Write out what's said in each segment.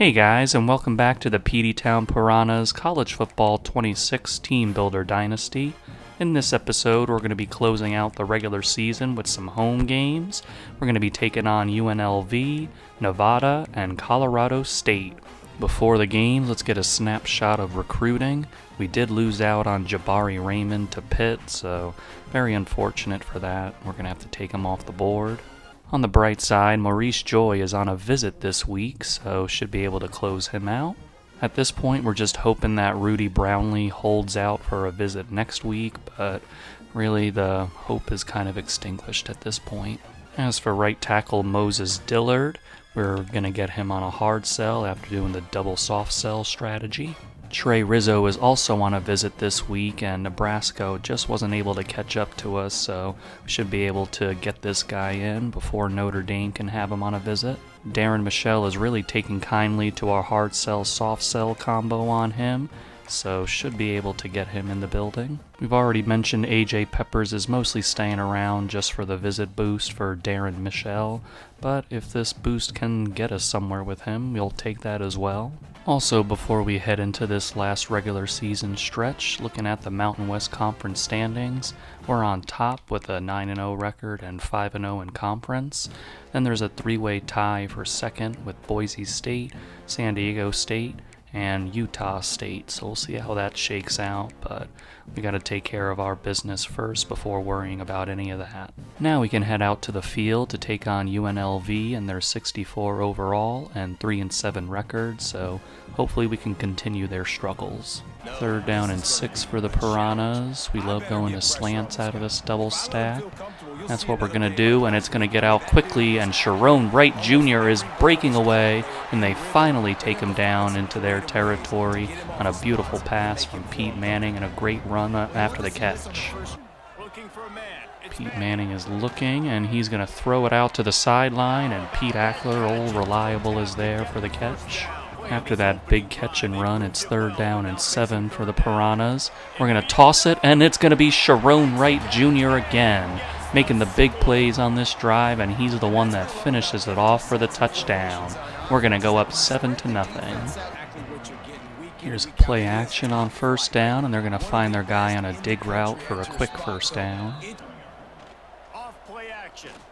Hey guys, and welcome back to the Peteytown Piranhas College Football 26 Team Builder Dynasty. In this episode, we're going to be closing out the regular season with some home games. We're going to be taking on UNLV, Nevada, and Colorado State. Before the games, let's get a snapshot of recruiting. We did lose out on Jabari Raymond to Pitt, so very unfortunate for that. We're going to have to take him off the board. On the bright side, Maurice Joy is on a visit this week, so should be able to close him out. At this point, we're just hoping that Rudy Brownlee holds out for a visit next week, but really the hope is kind of extinguished at this point. As for right tackle Moses Dillard, we're going to get him on a hard sell after doing the double soft sell strategy. Trey Rizzo is also on a visit this week, and Nebraska just wasn't able to catch up to us, so we should be able to get this guy in before Notre Dame can have him on a visit. Darren Michelle is really taking kindly to our hard sell, soft sell combo on him, so should be able to get him in the building. We've already mentioned AJ Peppers is mostly staying around just for the visit boost for Darren Michelle, but if this boost can get us somewhere with him, we'll take that as well. Also, before we head into this last regular season stretch, looking at the Mountain West Conference standings, we're on top with a 9-0 record and 5-0 in conference. Then there's a three-way tie for second with Boise State, San Diego State, and Utah State, so we'll see how that shakes out, but we got to take care of our business first before worrying about any of that. Now we can head out to the field to take on UNLV and their 64 overall and 3-7 record, so hopefully we can continue their struggles. 3rd down and 6 for the Piranhas. We love going to slants out of this double stack. That's what we're going to do, and it's going to get out quickly, and Sharon Wright Jr. is breaking away, and they finally take him down into their territory on a beautiful pass from Pete Manning and a great run after the catch. Pete Manning is looking, and he's going to throw it out to the sideline, and Pete Ackler, old reliable, is there for the catch. After that big catch and run, it's 3rd down and 7 for the Piranhas. We're going to toss it, and it's going to be Sharon Wright Jr. again, making the big plays on this drive, and he's the one that finishes it off for the touchdown. We're going to go up 7-0. Here's play action on 1st down, and they're going to find their guy on a dig route for a quick 1st down.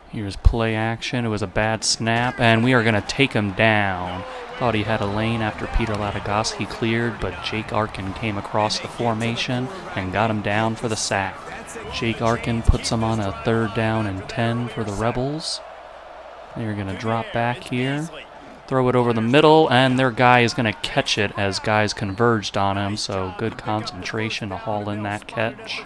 Here's play action. It was a bad snap, and we are going to take him down. Thought he had a lane after Peter Latagosky cleared, but Jake Arkin came across the formation and got him down for the sack. Jake Arkin puts him on a 3rd down and 10 for the Rebels. They're going to drop back here, throw it over the middle, and their guy is going to catch it as guys converged on him, so good concentration to haul in that catch.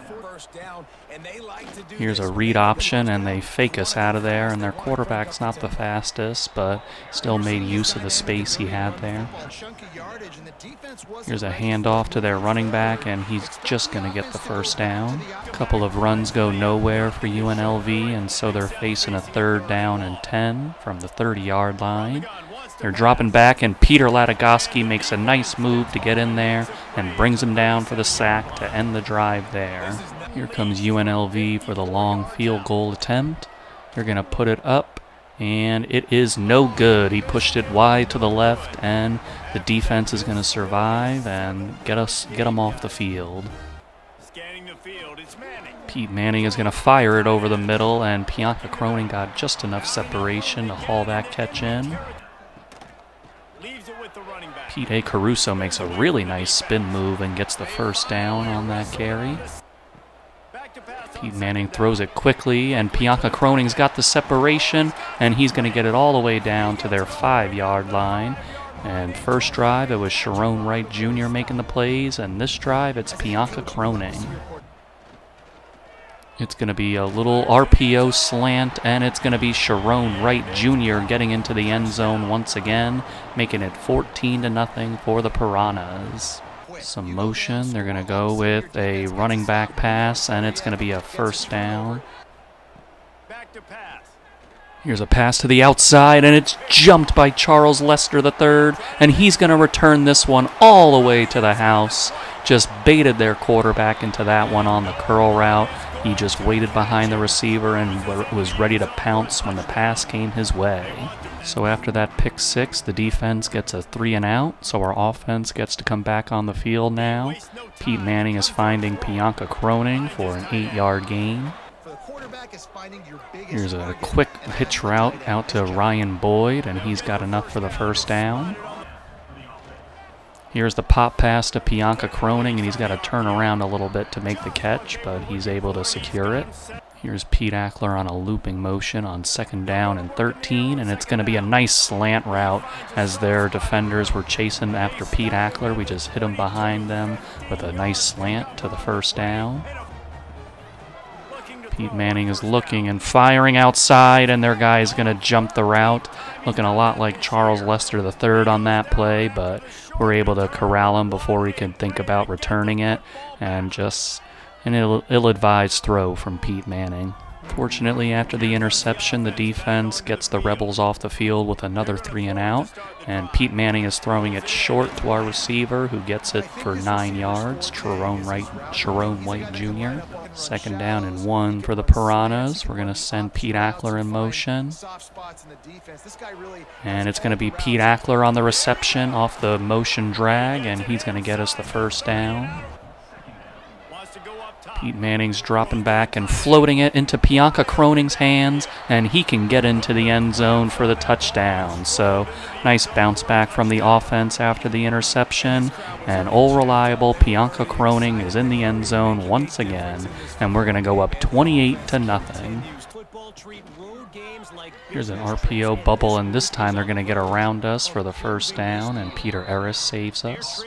Here's a read option, and they fake us out of there, and their quarterback's not the fastest, but still made use of the space he had there. Here's a handoff to their running back, and he's just going to get the 1st down. A couple of runs go nowhere for UNLV, and so they're facing a 3rd down and 10 from the 30-yard line. They're dropping back, and Peter Latagosky makes a nice move to get in there and brings him down for the sack to end the drive there. Here comes UNLV for the long field goal attempt. They're going to put it up, and it is no good. He pushed it wide to the left, and the defense is going to survive and get them off the field. Pete Manning is going to fire it over the middle, and Bianca Cronin got just enough separation to haul that catch in. Pete A. Caruso makes a really nice spin move and gets the 1st down on that carry. Pete Manning throws it quickly, and Bianca Croning's got the separation, and he's going to get it all the way down to their 5-yard line. And first drive, it was Sharon Wright Jr. making the plays, and this drive, it's Bianca Cronin. It's going to be a little RPO slant, and it's going to be Sharon Wright Jr. getting into the end zone once again, making it 14-0 for the Piranhas. Some motion. They're going to go with a running back pass, and it's going to be a 1st down. Here's a pass to the outside, and it's jumped by Charles Lester III, and he's going to return this one all the way to the house. Just baited their quarterback into that one on the curl route, He just waited behind the receiver and was ready to pounce when the pass came his way. So after that pick six, the defense gets a 3 and out, so our offense gets to come back on the field now. Pete Manning is finding Bianca Croning for an 8-yard gain. Here's a quick hitch route out to Ryan Boyd, and he's got enough for the first down. Here's the pop pass to Bianca Croning, and he's got to turn around a little bit to make the catch, but he's able to secure it. Here's Pete Ackler on a looping motion on 2nd down and 13, and it's going to be a nice slant route as their defenders were chasing after Pete Ackler. We just hit him behind them with a nice slant to the first down. Pete Manning is looking and firing outside, and their guy is going to jump the route. Looking a lot like Charles Lester III on that play, but we're able to corral him before he can think about returning it, and just an ill-advised throw from Pete Manning. Fortunately, after the interception, the defense gets the Rebels off the field with another 3 and out, and Pete Manning is throwing it short to our receiver, who gets it for 9 yards, Sharon White Jr. 2nd down and 1 for the Piranhas. We're going to send Pete Ackler in motion, and it's going to be Pete Ackler on the reception off the motion drag, and he's going to get us the first down. Pete Manning's dropping back and floating it into Bianca Croning's hands, and he can get into the end zone for the touchdown. So, nice bounce back from the offense after the interception, and all reliable Bianca Croning is in the end zone once again, and we're going to go up 28-0. Here's an RPO bubble, and this time they're going to get around us for the first down, and Peter Ellis saves us.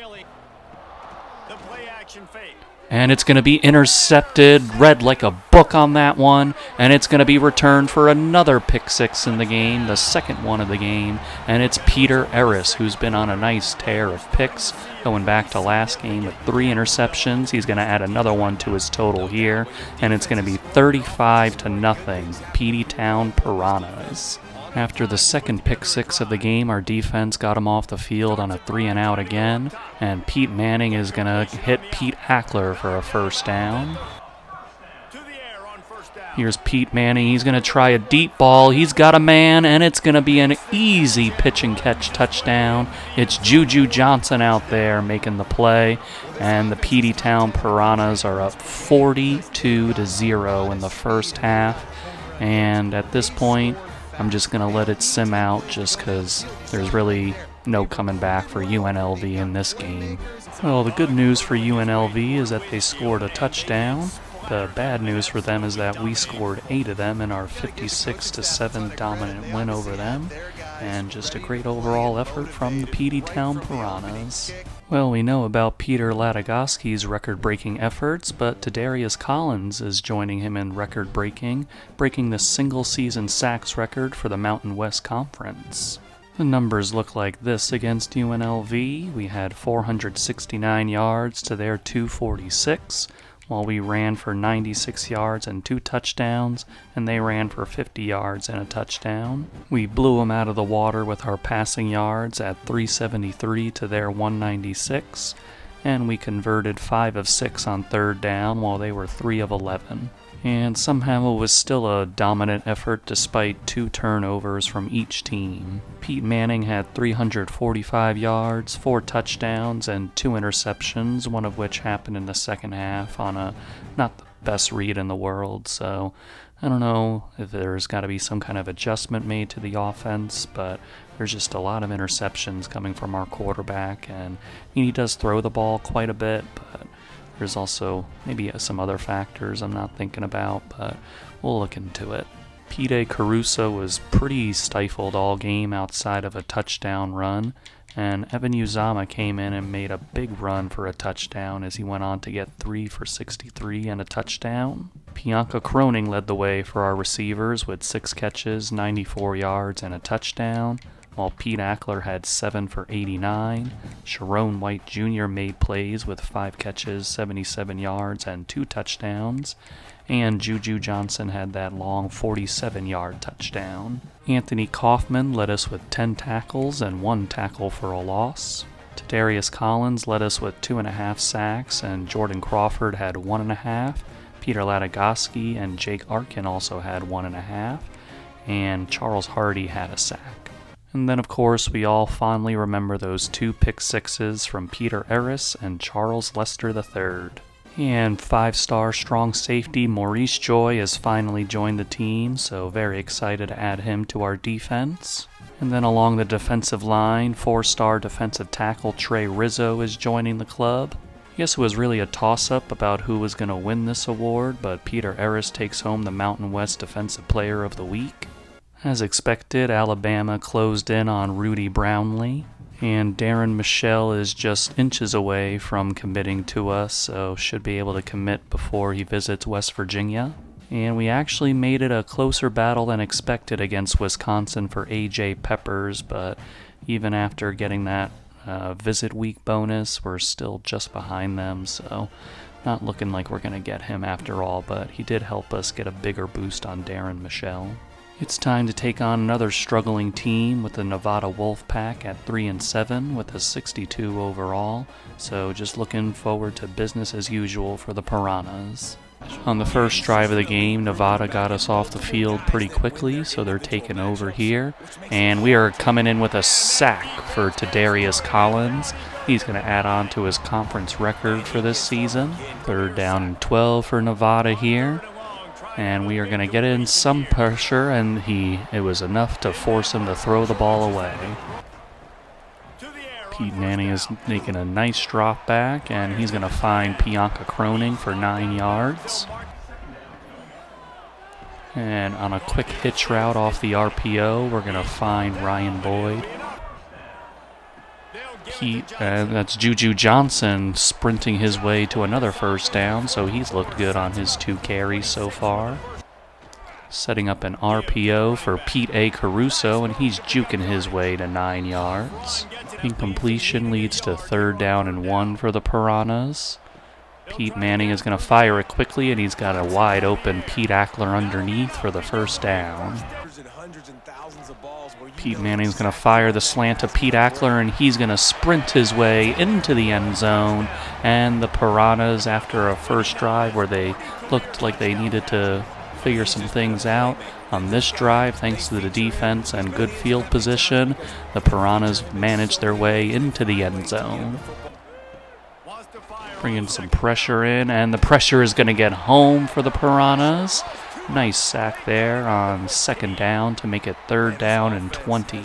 And it's going to be intercepted, read like a book on that one, and it's going to be returned for another pick six in the game, the second one of the game, and it's Peter Ellis, who's been on a nice tear of picks, going back to last game with 3 interceptions. He's going to add another one to his total here, and it's going to be 35-0, Peteytown Piranhas. After the second pick six of the game, our defense got him off the field on a 3 and out again, and Pete Manning is going to hit Pete Ackler for a first down. Here's Pete Manning. He's going to try a deep ball. He's got a man, and it's going to be an easy pitch and catch touchdown. It's Juju Johnson out there making the play, and the Peteytown Piranhas are up 42-0 in the first half. And at this point, I'm just going to let it sim out just because there's really no coming back for UNLV in this game. Well, the good news for UNLV is that they scored a touchdown. The bad news for them is that we scored 8 of them in our 56-7 dominant win over them. And just a great overall effort from the Peteytown Piranhas. Well, we know about Peter Latagowski's record-breaking efforts, but Tadarius Collins is joining him in record-breaking, breaking the single-season sacks record for the Mountain West Conference. The numbers look like this against UNLV. We had 469 yards to their 246, while we ran for 96 yards and 2 touchdowns, and they ran for 50 yards and a touchdown. We blew them out of the water with our passing yards at 373 to their 196, and we converted 5 of 6 on 3rd down, while they were 3 of 11. And somehow it was still a dominant effort despite 2 turnovers from each team. Pete Manning had 345 yards, 4 touchdowns, and 2 interceptions, one of which happened in the second half on a not the best read in the world. So I don't know if there's got to be some kind of adjustment made to the offense, but there's just a lot of interceptions coming from our quarterback, and he does throw the ball quite a bit, but there's also maybe some other factors I'm not thinking about, but we'll look into it. Pete Caruso was pretty stifled all game outside of a touchdown run, and Evan Uzama came in and made a big run for a touchdown as he went on to get 3 for 63 and a touchdown. Bianca Croning led the way for our receivers with 6 catches, 94 yards, and a touchdown, while Pete Ackler had 7 for 89. Sharon White Jr. made plays with 5 catches, 77 yards, and 2 touchdowns. And Juju Johnson had that long 47-yard touchdown. Anthony Kaufman led us with 10 tackles and 1 tackle for a loss. Tadarius Collins led us with 2.5 sacks, and Jordan Crawford had 1.5. Peter Latagoski and Jake Arkin also had 1.5, and Charles Hardy had a sack. And then, of course, we all fondly remember those 2 pick sixes from Peter Eris and Charles Lester III. And 5-star strong safety Maurice Joy has finally joined the team, so very excited to add him to our defense. And then along the defensive line, 4-star defensive tackle Trey Rizzo is joining the club. I guess it was really a toss-up about who was going to win this award, but Peter Eris takes home the Mountain West Defensive Player of the Week. As expected, Alabama closed in on Rudy Brownlee, and Darren Michelle is just inches away from committing to us, so should be able to commit before he visits West Virginia. And we actually made it a closer battle than expected against Wisconsin for A.J. Peppers, but even after getting that visit week bonus, we're still just behind them, so not looking like we're going to get him after all, but he did help us get a bigger boost on Darren Michelle. It's time to take on another struggling team with the Nevada Wolfpack at 3-7 with a 62 overall, so just looking forward to business as usual for the Piranhas. On the first drive of the game, Nevada got us off the field pretty quickly, so they're taking over here. And we are coming in with a sack for Tadarius Collins. He's going to add on to his conference record for this season. 3rd down and 12 for Nevada here. And we are going to get in some pressure, and it was enough to force him to throw the ball away. Pete Manning is making a nice drop back, and he's going to find Bianca Croning for 9 yards. And on a quick hitch route off the RPO, we're going to find Ryan Boyd. That's Juju Johnson sprinting his way to another 1st down, so he's looked good on his 2 carries so far. Setting up an RPO for Pete A. Caruso, and he's juking his way to 9 yards. Incompletion leads to 3rd down and 1 for the Piranhas. Pete Manning is going to fire it quickly, and he's got a wide open Pete Ackler underneath for the 1st down. Pete Manning's going to fire the slant to Pete Ackler, and he's going to sprint his way into the end zone. And the Piranhas, after a first drive where they looked like they needed to figure some things out, on this drive, thanks to the defense and good field position, the Piranhas managed their way into the end zone. Bringing some pressure in, and the pressure is going to get home for the Piranhas. Nice sack there on 2nd down to make it 3rd down and 20.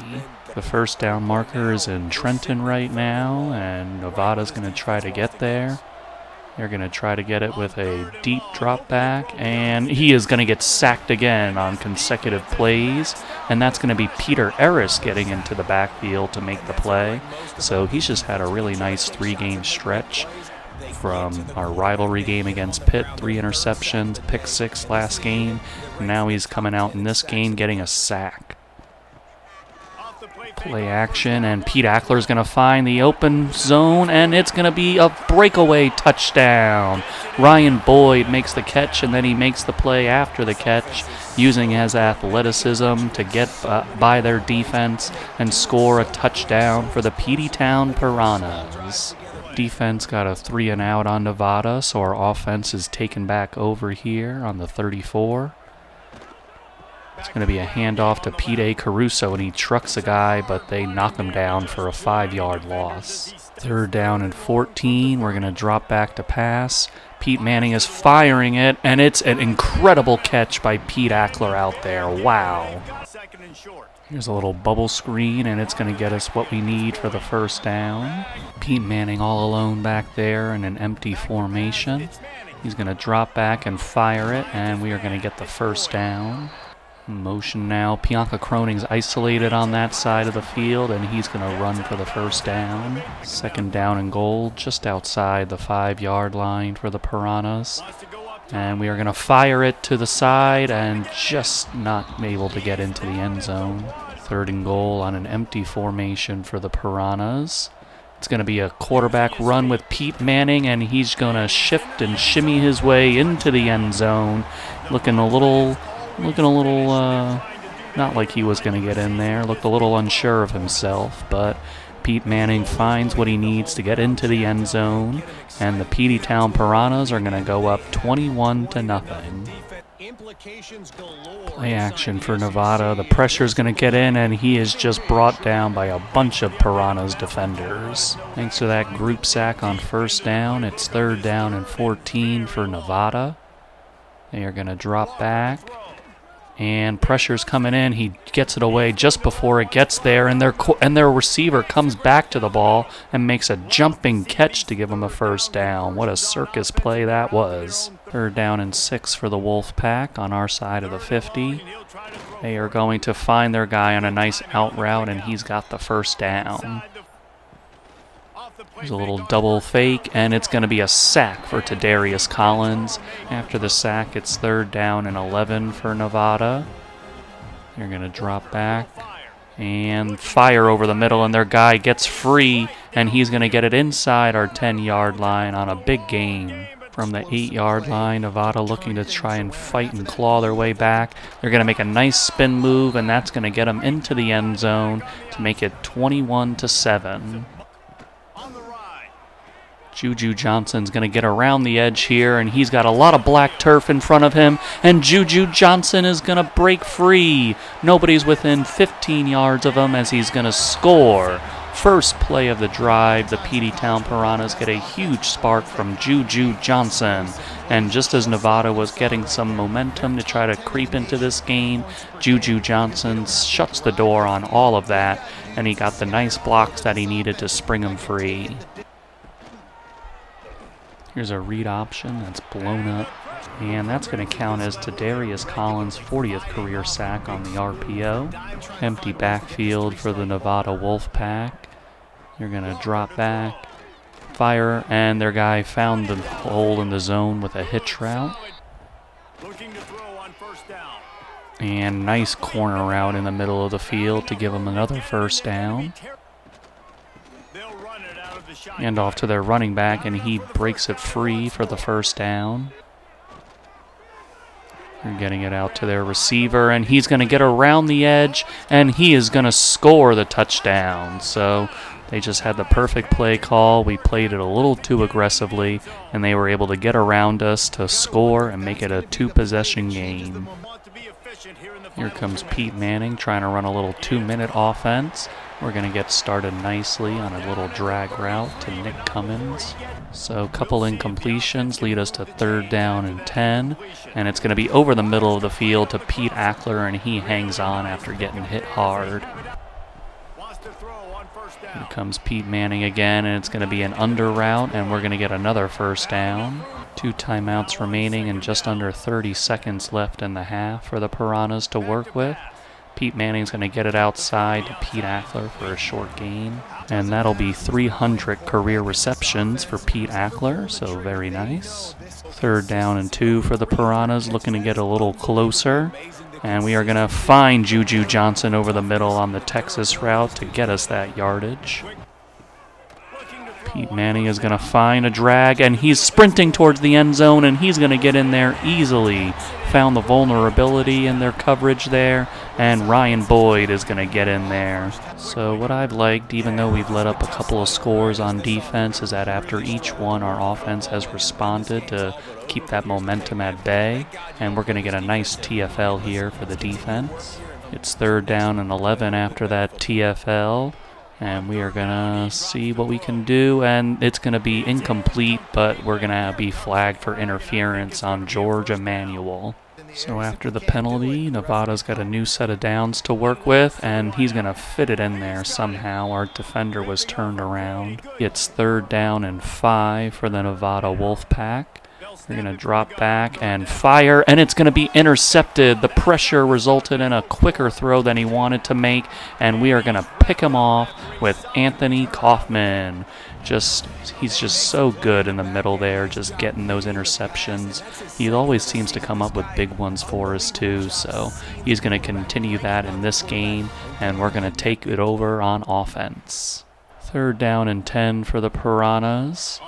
The 1st down marker is in Trenton right now, and Nevada's going to try to get there. They're going to try to get it with a deep drop back, and he is going to get sacked again on consecutive plays, and that's going to be Peter Eris getting into the backfield to make the play. So he's just had a really nice 3-game stretch from our rivalry game against Pitt, 3 interceptions, pick 6 last game. Now he's coming out in this game getting a sack. Play action, and Pete Ackler is going to find the open zone, and it's going to be a breakaway touchdown. Ryan Boyd makes the catch, and then he makes the play after the catch, using his athleticism to get by their defense and score a touchdown for the Peteytown Piranhas. Defense got a 3-and-out on Nevada, so our offense is taken back over here on the 34. It's going to be a handoff to Pete A. Caruso, and he trucks a guy, but they knock him down for a 5-yard loss. 3rd down and 14. We're going to drop back to pass. Pete Manning is firing it, and it's an incredible catch by Pete Ackler out there. Wow. Here's a little bubble screen, and it's going to get us what we need for the 1st down. Pete Manning all alone back there in an empty formation. He's going to drop back and fire it, and we are going to get the 1st down. Motion now. Bianca Croning's isolated on that side of the field, and he's going to run for the 1st down. 2nd down and goal, just outside the 5-yard line for the Piranhas. And we are going to fire it to the side and just not able to get into the end zone. 3rd and goal on an empty formation for the Piranhas. It's going to be a quarterback run with Pete Manning, and he's going to shift and shimmy his way into the end zone. Looking a little, not like he was going to get in there. Looked a little unsure of himself, but Pete Manning finds what he needs to get into the end zone, and the Peteytown Piranhas are going to go up 21-0. Play action for Nevada. The pressure's going to get in, and he is just brought down by a bunch of Piranhas defenders. Thanks to that group sack on first down, it's 3rd down and 14 for Nevada. They are going to drop back, and pressure's coming in. He gets it away just before it gets there, and their receiver comes back to the ball and makes a jumping catch to give him a first down. What a circus play that was. 3rd down and 6 for the Wolfpack on our side of the 50. They are going to find their guy on a nice out route, and he's got the first down. There's a little double fake, and it's going to be a sack for Tadarius Collins. After the sack, it's 3rd down and 11 for Nevada. They're going to drop back and fire over the middle, and their guy gets free, and he's going to get it inside our 10-yard line on a big gain. From the 8-yard line, Nevada looking to try and fight and claw their way back. They're going to make a nice spin move, and that's going to get them into the end zone to make it 21-7. Juju Johnson's going to get around the edge here, and he's got a lot of black turf in front of him, and Juju Johnson is going to break free. Nobody's within 15 yards of him as he's going to score. First play of the drive, the Peteytown Piranhas get a huge spark from Juju Johnson. And just as Nevada was getting some momentum to try to creep into this game, Juju Johnson shuts the door on all of that, and he got the nice blocks that he needed to spring him free. Here's a read option that's blown up, and that's going to count as Tadarius Collins' 40th career sack on the RPO. Empty backfield for the Nevada Wolfpack. They're going to drop back, fire, and their guy found the hole in the zone with a hitch route. And nice corner route in the middle of the field to give them another first down. And off to their running back, and he breaks it free for the first down. They're getting it out to their receiver, and he's going to get around the edge, and he is going to score the touchdown. So they just had the perfect play call. We played it a little too aggressively, and they were able to get around us to score and make it a 2-possession game. Here comes Pete Manning trying to run a little 2-minute offense. We're going to get started nicely on a little drag route to Nick Cummins. So a couple incompletions lead us to 3rd down and 10. And it's going to be over the middle of the field to Pete Ackler, and he hangs on after getting hit hard. Here comes Pete Manning again, and it's going to be an under route, and we're going to get another first down. 2 timeouts remaining and just under 30 seconds left in the half for the Piranhas to work with. Pete Manning's going to get it outside to Pete Ackler for a short gain. And that'll be 300 career receptions for Pete Ackler, so very nice. 3rd down and 2 for the Piranhas, looking to get a little closer. And we are going to find Juju Johnson over the middle on the Texas route to get us that yardage. Pete Manning is going to find a drag, and he's sprinting towards the end zone, and he's going to get in there easily. Found the vulnerability in their coverage there, and Ryan Boyd is going to get in there. So what I've liked, even though we've let up a couple of scores on defense, is that after each one, our offense has responded to keep that momentum at bay, and we're going to get a nice TFL here for the defense. It's 3rd down and 11 after that TFL. And we are going to see what we can do, and it's going to be incomplete, but we're going to be flagged for interference on George Emanuel. So after the penalty, Nevada's got a new set of downs to work with, and he's going to fit it in there somehow. Our defender was turned around. It's 3rd down and 5 for the Nevada Wolfpack. They're going to drop back and fire, and it's going to be intercepted. The pressure resulted in a quicker throw than he wanted to make, and we are going to pick him off with Anthony Kaufman. He's just so good in the middle there, just getting those interceptions. He always seems to come up with big ones for us too, so he's going to continue that in this game, and we're going to take it over on offense. 3rd down and 10 for the Piranhas.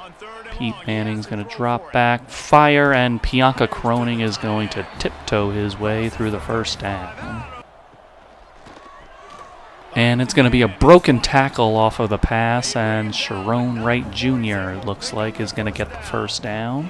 Pete Manning's going to drop back, fire, and Bianca Croning is going to tiptoe his way through the first down. And it's going to be a broken tackle off of the pass, and Sharon Wright Jr. looks like is going to get the first down.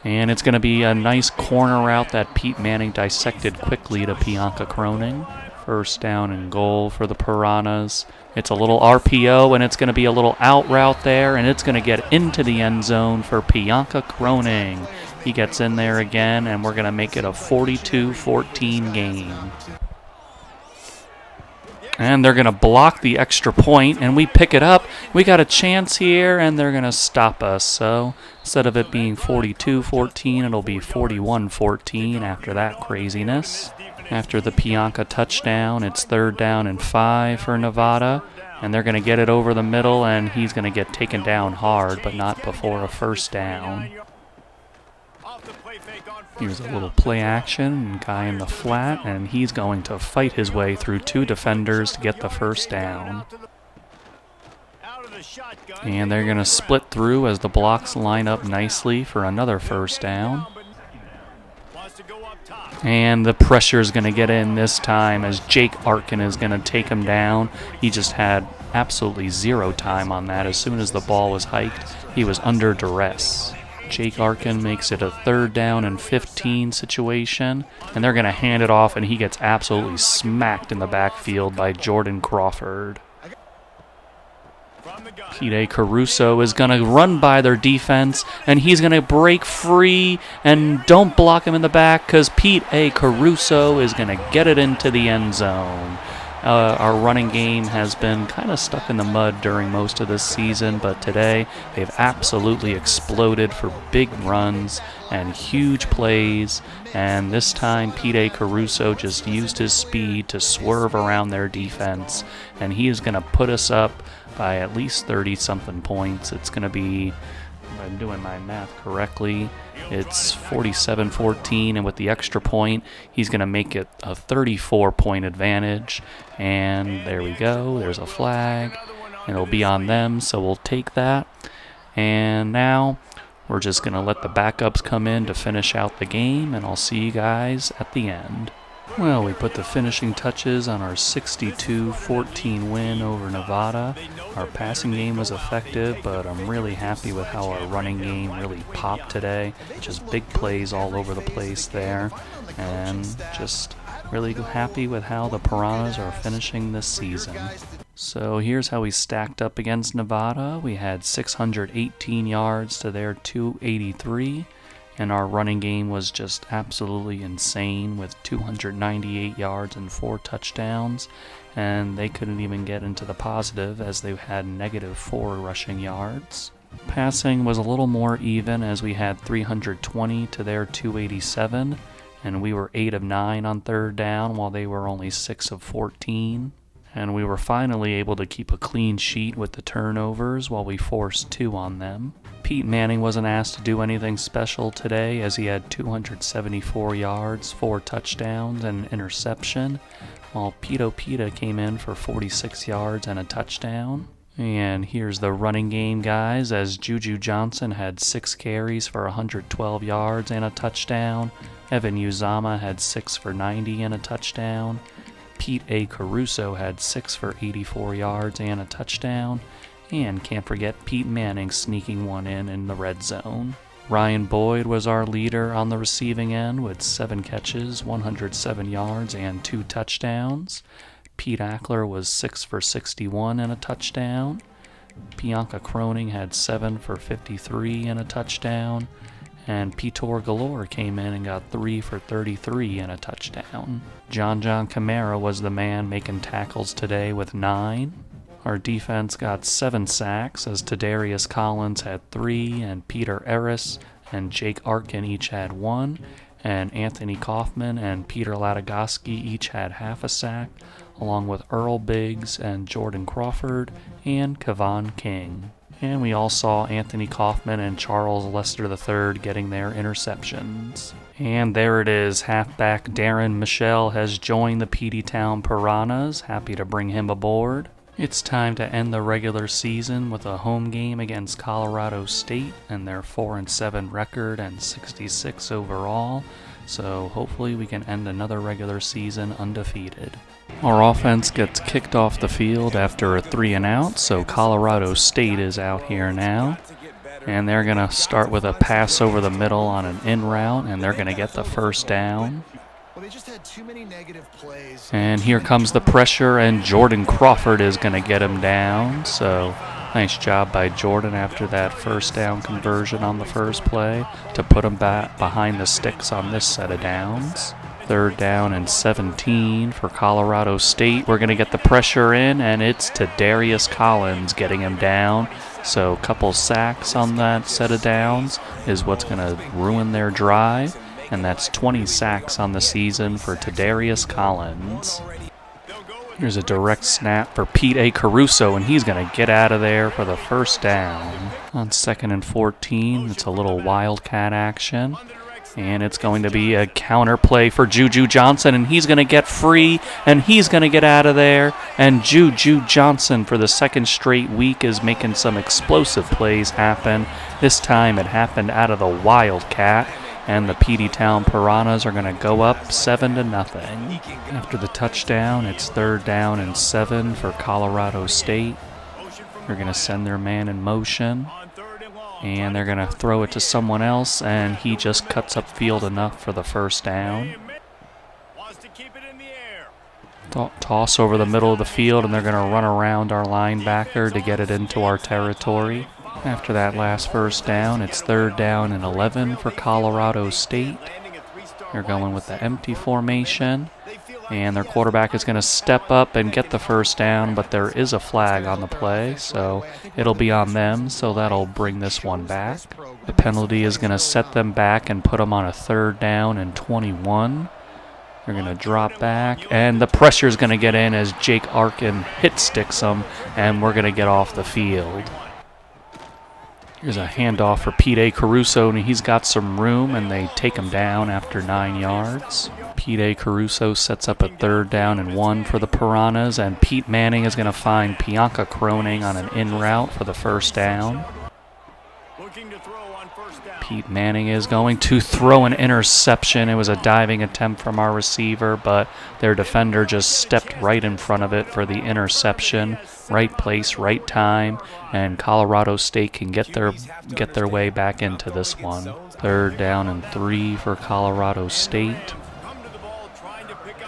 And it's going to be a nice corner route that Pete Manning dissected quickly to Bianca Croning. First down and goal for the Piranhas. It's a little RPO, and it's going to be a little out route there, and it's going to get into the end zone for Bianca Croning. He gets in there again, and we're going to make it a 42-14 game. And they're going to block the extra point, and we pick it up. We got a chance here, and they're going to stop us. So instead of it being 42-14, it'll be 41-14 after that craziness. After the Bianca touchdown, it's 3rd down and 5 for Nevada. And they're going to get it over the middle, and he's going to get taken down hard, but not before a first down. Here's a little play action, guy in the flat, and he's going to fight his way through 2 defenders to get the first down. And they're going to split through as the blocks line up nicely for another first down. And the pressure is going to get in this time as Jake Arkin is going to take him down. He just had absolutely 0 time on that. As soon as the ball was hiked, he was under duress. Jake Arkin makes it a 3rd down and 15 situation, and they're going to hand it off, and he gets absolutely smacked in the backfield by Jordan Crawford. Pete Caruso is going to run by their defense, and he's going to break free, and don't block him in the back because Pete Caruso is going to get it into the end zone. Our running game has been kind of stuck in the mud during most of this season, but today they've absolutely exploded for big runs and huge plays, and this time Pete Caruso just used his speed to swerve around their defense, and he is going to put us up by at least 30-something points. It's going to be, if I'm doing my math correctly, it's 47-14, and with the extra point, he's going to make it a 34-point advantage. And there we go. There's a flag. And it'll be on them, so we'll take that. And now we're just going to let the backups come in to finish out the game, and I'll see you guys at the end. Well, we put the finishing touches on our 62-14 win over Nevada. Our passing game was effective, but I'm really happy with how our running game really popped today. Just big plays all over the place there, and just really happy with how the Piranhas are finishing this season. So here's how we stacked up against Nevada. We had 618 yards to their 283. And our running game was just absolutely insane with 298 yards and 4 touchdowns. And they couldn't even get into the positive as they had -4 rushing yards. Passing was a little more even as we had 320 to their 287. And we were 8 of 9 on 3rd down while they were only 6 of 14. And we were finally able to keep a clean sheet with the turnovers while we forced 2 on them. Pete Manning wasn't asked to do anything special today as he had 274 yards, 4 touchdowns, and an interception, while Peta came in for 46 yards and a touchdown. And here's the running game, guys, as Juju Johnson had 6 carries for 112 yards and a touchdown. Evan Uzama had 6 for 90 and a touchdown. Pete Caruso had 6 for 84 yards and a touchdown. And can't forget Pete Manning sneaking one in the red zone. Ryan Boyd was our leader on the receiving end with 7 catches, 107 yards, and 2 touchdowns. Pete Ackler was 6 for 61 and a touchdown. Bianca Croning had 7 for 53 and a touchdown. And Petor Galore came in and got 3 for 33 and a touchdown. John Camara was the man making tackles today with 9. Our defense got 7 sacks as Tadarius Collins had 3, and Peter Eris and Jake Arkin each had 1, and Anthony Kaufman and Peter Latagoski each had half a sack, along with Earl Biggs and Jordan Crawford and Kevon King. And we all saw Anthony Kaufman and Charles Lester III getting their interceptions. And there it is, halfback Darren Michelle has joined the Peteytown Piranhas. Happy to bring him aboard. It's time to end the regular season with a home game against Colorado State and their 4-7 record and 66 overall. So hopefully we can end another regular season undefeated. Our offense gets kicked off the field after a 3-and-out, so Colorado State is out here now. And they're going to start with a pass over the middle on an in route, and they're going to get the first down. And here comes the pressure, and Jordan Crawford is going to get him down. So nice job by Jordan after that first down conversion on the first play to put him back behind the sticks on this set of downs. 3rd down and 17 for Colorado State. We're going to get the pressure in, and it's to Darius Collins getting him down. So a couple sacks on that set of downs is what's going to ruin their drive. And that's 20 sacks on the season for Darius Collins. Here's a direct snap for Pete Caruso, and he's going to get out of there for the first down. On 2nd and 14, it's a little wildcat action. And it's going to be a counter play for Juju Johnson, and he's going to get free, and he's going to get out of there. And Juju Johnson, for the 2nd straight week, is making some explosive plays happen. This time it happened out of the wildcat, and the Peteytown Piranhas are going to go up 7-0. After the touchdown, it's 3rd down and 7 for Colorado State. They're going to send their man in motion. And they're going to throw it to someone else, and he just cuts up field enough for the first down. Toss over the middle of the field, and they're going to run around our linebacker to get it into our territory. After that last first down, it's 3rd down and 11 for Colorado State. They're going with the empty formation. And their quarterback is going to step up and get the first down, but there is a flag on the play, so it'll be on them, so that'll bring this one back. The penalty is going to set them back and put them on a 3rd down and 21. They're going to drop back, and the pressure is going to get in as Jake Arkin hit sticks them, and we're going to get off the field. Here's a handoff for Pete Caruso, and he's got some room, and they take him down after 9 yards. Pete Caruso sets up a 3rd down and 1 for the Piranhas, and Pete Manning is going to find Bianca Croning on an in route for the first down. Pete Manning is going to throw an interception. It was a diving attempt from our receiver, but their defender just stepped right in front of it for the interception. Right place, right time, and Colorado State can get their way back into this one. 3rd down and 3 for Colorado State.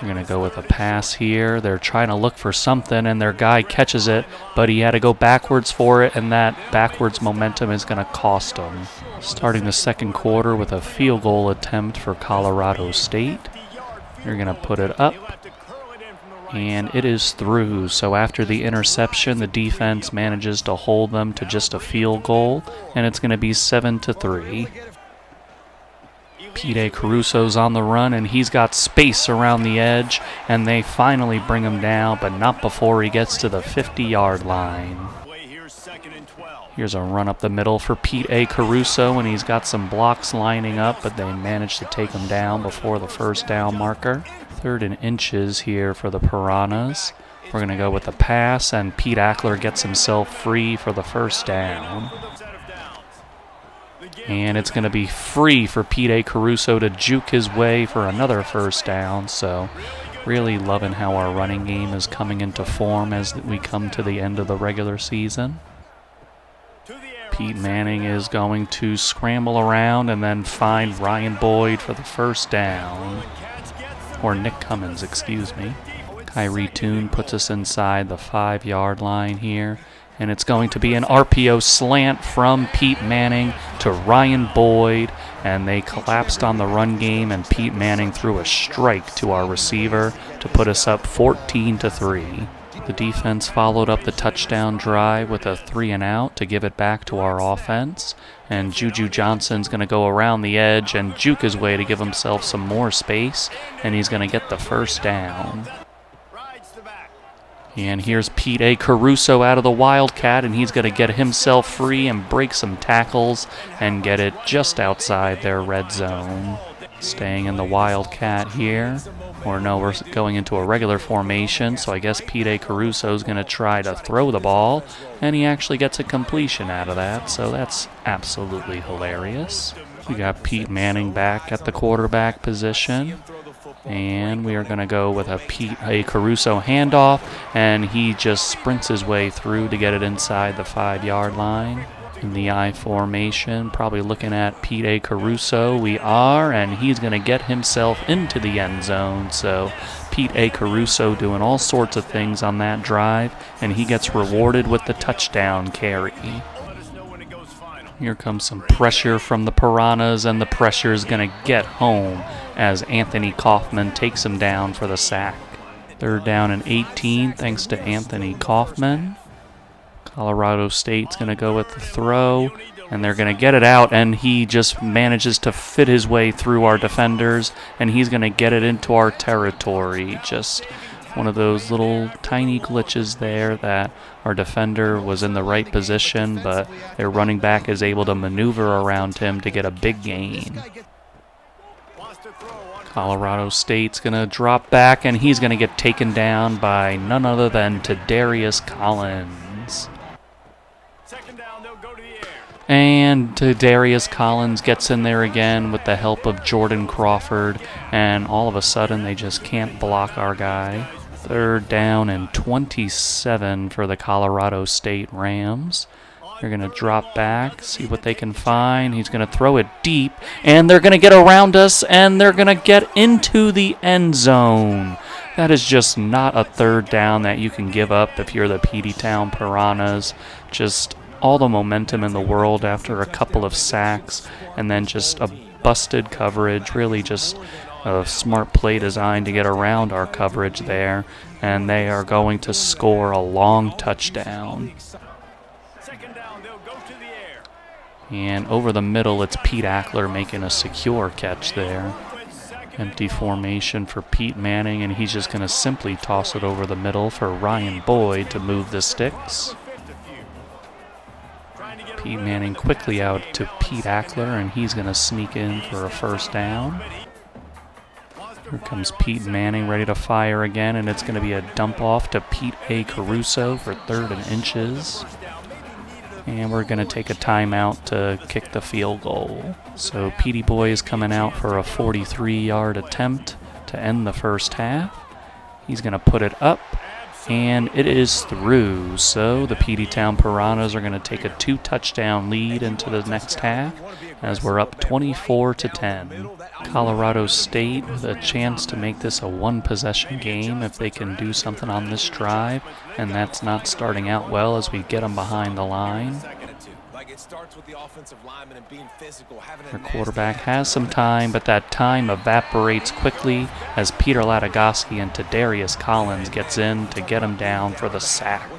They're going to go with a pass here. They're trying to look for something, and their guy catches it, but he had to go backwards for it, and that backwards momentum is going to cost them. Starting the 2nd quarter with a field goal attempt for Colorado State. They're going to put it up, and it is through. So after the interception, the defense manages to hold them to just a field goal, and it's going to be 7-3. Pete Caruso's on the run, and he's got space around the edge, and they finally bring him down, but not before he gets to the 50-yard line. Here's a run up the middle for Pete Caruso, and he's got some blocks lining up, but they managed to take him down before the first down marker. 3rd and inches here for the Piranhas. We're going to go with the pass, and Pete Ackler gets himself free for the first down. And it's going to be free for Pete Caruso to juke his way for another first down. So really loving how our running game is coming into form as we come to the end of the regular season. Pete Manning is going to scramble around and then find Ryan Boyd for the first down. Or Nick Cummins, excuse me. Kyrie Toon puts us inside the 5-yard line here. And it's going to be an RPO slant from Pete Manning to Ryan Boyd. And they collapsed on the run game, and Pete Manning threw a strike to our receiver to put us up 14-3. The defense followed up the touchdown drive with a 3-and-out to give it back to our offense. And Juju Johnson's going to go around the edge and juke his way to give himself some more space. And he's going to get the first down. And here's Pete Caruso out of the Wildcat, and he's going to get himself free and break some tackles and get it just outside their red zone. Staying in the Wildcat here. Or no, we're going into a regular formation, so I guess Pete Caruso is going to try to throw the ball, and he actually gets a completion out of that, so that's absolutely hilarious. We got Pete Manning back at the quarterback position. And we are going to go with a Caruso handoff, and he just sprints his way through to get it inside the 5-yard line. In the I formation, probably looking at Pete Caruso. We are, and he's going to get himself into the end zone. So Pete Caruso doing all sorts of things on that drive, and he gets rewarded with the touchdown carry. Here comes some pressure from the Piranhas, and the pressure is going to get home as Anthony Kaufman takes him down for the sack. 3rd down and 18 thanks to Anthony Kaufman. Colorado State's going to go with the throw, and they're going to get it out, and he just manages to fit his way through our defenders, and he's going to get it into our territory. Just one of those little tiny glitches there that our defender was in the right position, but their running back is able to maneuver around him to get a big gain. Colorado State's going to drop back, and he's going to get taken down by none other than Darius Collins. And Darius Collins gets in there again with the help of Jordan Crawford, and all of a sudden they just can't block our guy. 3rd down and 27 for the Colorado State Rams. They're going to drop back, see what they can find. He's going to throw it deep, and they're going to get around us, and they're going to get into the end zone. That is just not a 3rd down that you can give up if you're the Peteytown Piranhas. Just all the momentum in the world after a couple of sacks, and then just a busted coverage, really just a smart play design to get around our coverage there, and they are going to score a long touchdown. And over the middle, it's Pete Ackler making a secure catch there. Empty formation for Pete Manning, and he's just going to simply toss it over the middle for Ryan Boyd to move the sticks. Pete Manning quickly out to Pete Ackler, and he's going to sneak in for a 1st down. Here comes Pete Manning ready to fire again, and it's going to be a dump off to Pete Caruso for 3rd and inches. And we're going to take a timeout to kick the field goal. So Petey Boy is coming out for a 43-yard attempt to end the first half. He's going to put it up, and it is through. So the Peteytown Piranhas are going to take a 2-touchdown lead into the next half as we're up 24-10. Colorado State with a chance to make this a 1-possession game if they can do something on this drive, and that's not starting out well as we get them behind the line. Their quarterback has some time, but that time evaporates quickly as Peter Latagowski and Darius Collins gets in to get him down for the sack.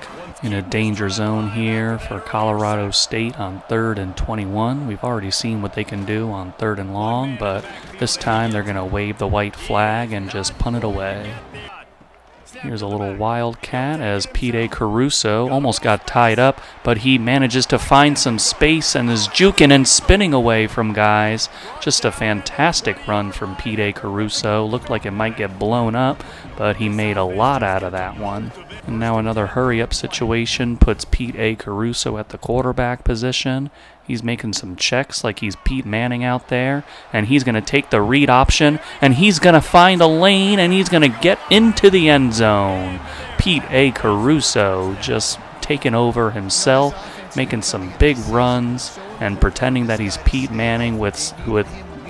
In a danger zone here for Colorado State on 3rd and 21. We've already seen what they can do on 3rd and long, but this time they're going to wave the white flag and just punt it away. Here's a little wildcat as Pete Caruso almost got tied up, but he manages to find some space and is juking and spinning away from guys. Just a fantastic run from Pete Caruso. Looked like it might get blown up, but he made a lot out of that one. And now another hurry-up situation puts Pete Caruso at the quarterback position. He's making some checks like he's Pete Manning out there, and he's going to take the read option, and he's going to find a lane, and he's going to get into the end zone. Pete Caruso just taking over himself, making some big runs, and pretending that he's Pete Manning with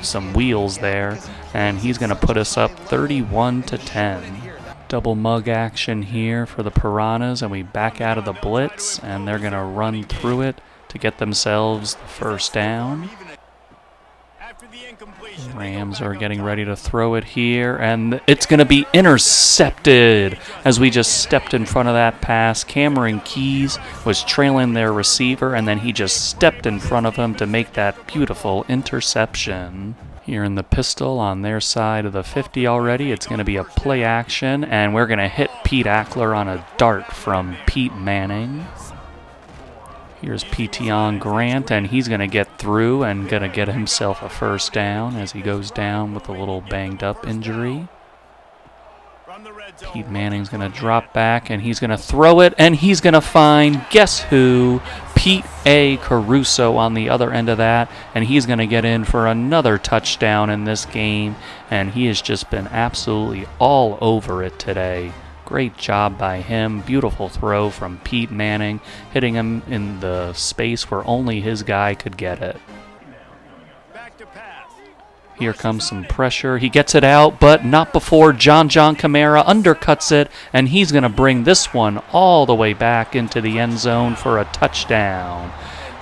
some wheels there, and he's going to put us up 31-10. Double mug action here for the Piranhas, and we back out of the blitz, and they're going to run through it to get themselves the 1st down. Rams are getting ready to throw it here, and it's going to be intercepted as we just stepped in front of that pass. Cameron Keys was trailing their receiver, and then he just stepped in front of him to make that beautiful interception. Here in the pistol on their side of the 50 already, it's going to be a play action, and we're going to hit Pete Ackler on a dart from Pete Manning. Here's Peteyton Grant, and he's going to get through and going to get himself a 1st down as he goes down with a little banged up injury. Pete Manning's going to drop back, and he's going to throw it, and he's going to find, guess who? Pete A. Caruso on the other end of that, and he's going to get in for another touchdown in this game, and he has just been absolutely all over it today. Great job by him. Beautiful throw from Pete Manning, hitting him in the space where only his guy could get it. Here comes some pressure. He gets it out, but not before John Kamara undercuts it, and he's going to bring this one all the way back into the end zone for a touchdown.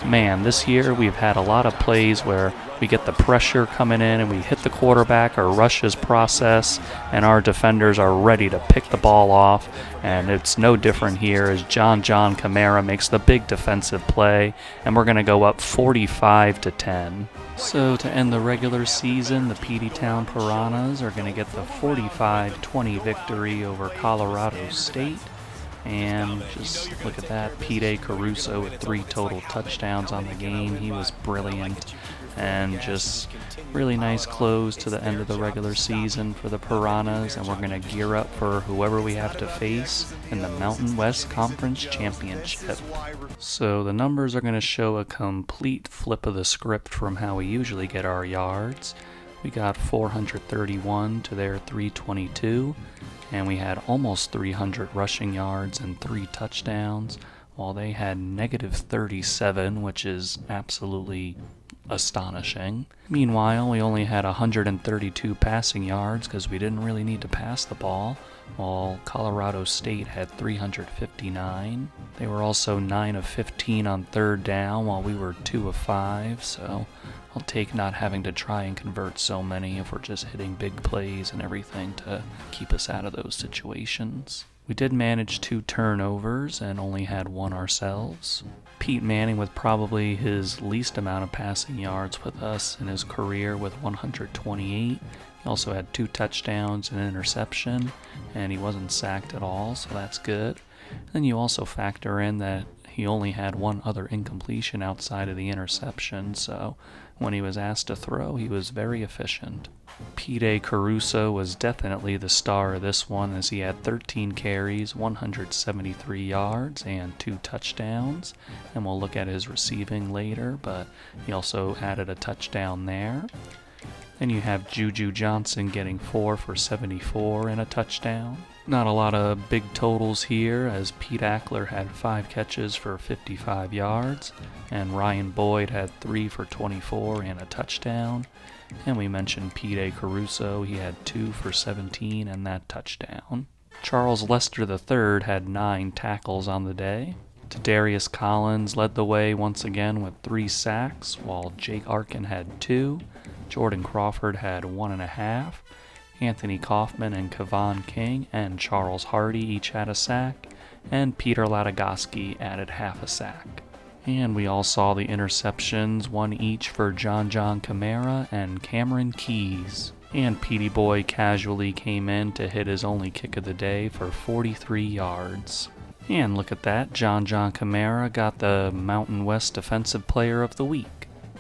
Man, this year we've had a lot of plays where we get the pressure coming in and we hit the quarterback or rush his process, and our defenders are ready to pick the ball off. And it's no different here as John Kamara makes the big defensive play, and we're going to go up 45-10. So to end the regular season, the Peteytown Piranhas are going to get the 45-20 victory over Colorado State. And just look at that, Pete A. Caruso with 3 total touchdowns on the game. He was brilliant, and just really nice close to the end of the regular season for the Piranhas, and we're going to gear up for whoever we have to face in the Mountain West Conference Championship. So the numbers are going to show a complete flip of the script from how we usually get our yards. We got 431 to their 322, and we had almost 300 rushing yards and 3 touchdowns, while they had negative 37, which is absolutely astonishing. Meanwhile, we only had 132 passing yards because we didn't really need to pass the ball, while Colorado State had 359. They were also 9 of 15 on third down, while we were 2 of 5, so I'll take not having to try and convert so many if we're just hitting big plays and everything to keep us out of those situations. We did manage 2 turnovers and only had 1 ourselves. Pete Manning with probably his least amount of passing yards with us in his career with 128. He also had 2 touchdowns and an interception, and he wasn't sacked at all, so that's good. Then you also factor in that he only had 1 other incompletion outside of the interception, so when he was asked to throw, he was very efficient. Pete A. Caruso was definitely the star of this one as he had 13 carries, 173 yards, and 2 touchdowns. And we'll look at his receiving later, but he also added a touchdown there. Then you have Juju Johnson getting 4 for 74 and a touchdown. Not a lot of big totals here, as Pete Ackler had 5 catches for 55 yards, and Ryan Boyd had 3 for 24 and a touchdown. And we mentioned Pete A. Caruso, he had 2 for 17 and that touchdown. Charles Lester III had 9 tackles on the day. Darius Collins led the way once again with 3 sacks, while Jake Arkin had 2. Jordan Crawford had 1.5. Anthony Kaufman and Kevon King and Charles Hardy each had a sack, and Peter Latagoski added half a sack. And we all saw the interceptions, 1 each for John Kamara and Cameron Keys. And Petey Boy casually came in to hit his only kick of the day for 43 yards. And look at that, John Kamara got the Mountain West Defensive Player of the Week.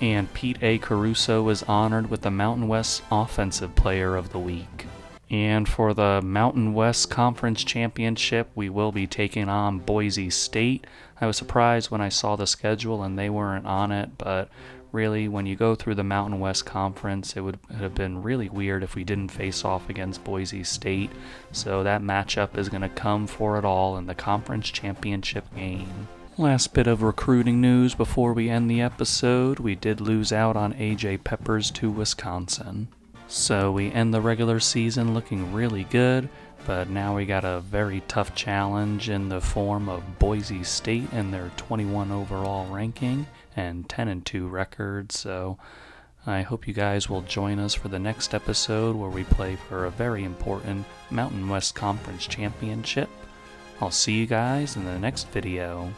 And Pete A. Caruso was honored with the Mountain West Offensive Player of the Week. And for the Mountain West Conference Championship, we will be taking on Boise State. I was surprised when I saw the schedule and they weren't on it, but really, when you go through the Mountain West Conference, it would have been really weird if we didn't face off against Boise State. So that matchup is going to come for it all in the conference championship game. Last bit of recruiting news before we end the episode. We did lose out on A.J. Peppers to Wisconsin. So we end the regular season looking really good, but now we got a very tough challenge in the form of Boise State and their 21 overall ranking and 10-2 record. So I hope you guys will join us for the next episode where we play for a very important Mountain West Conference Championship. I'll see you guys in the next video.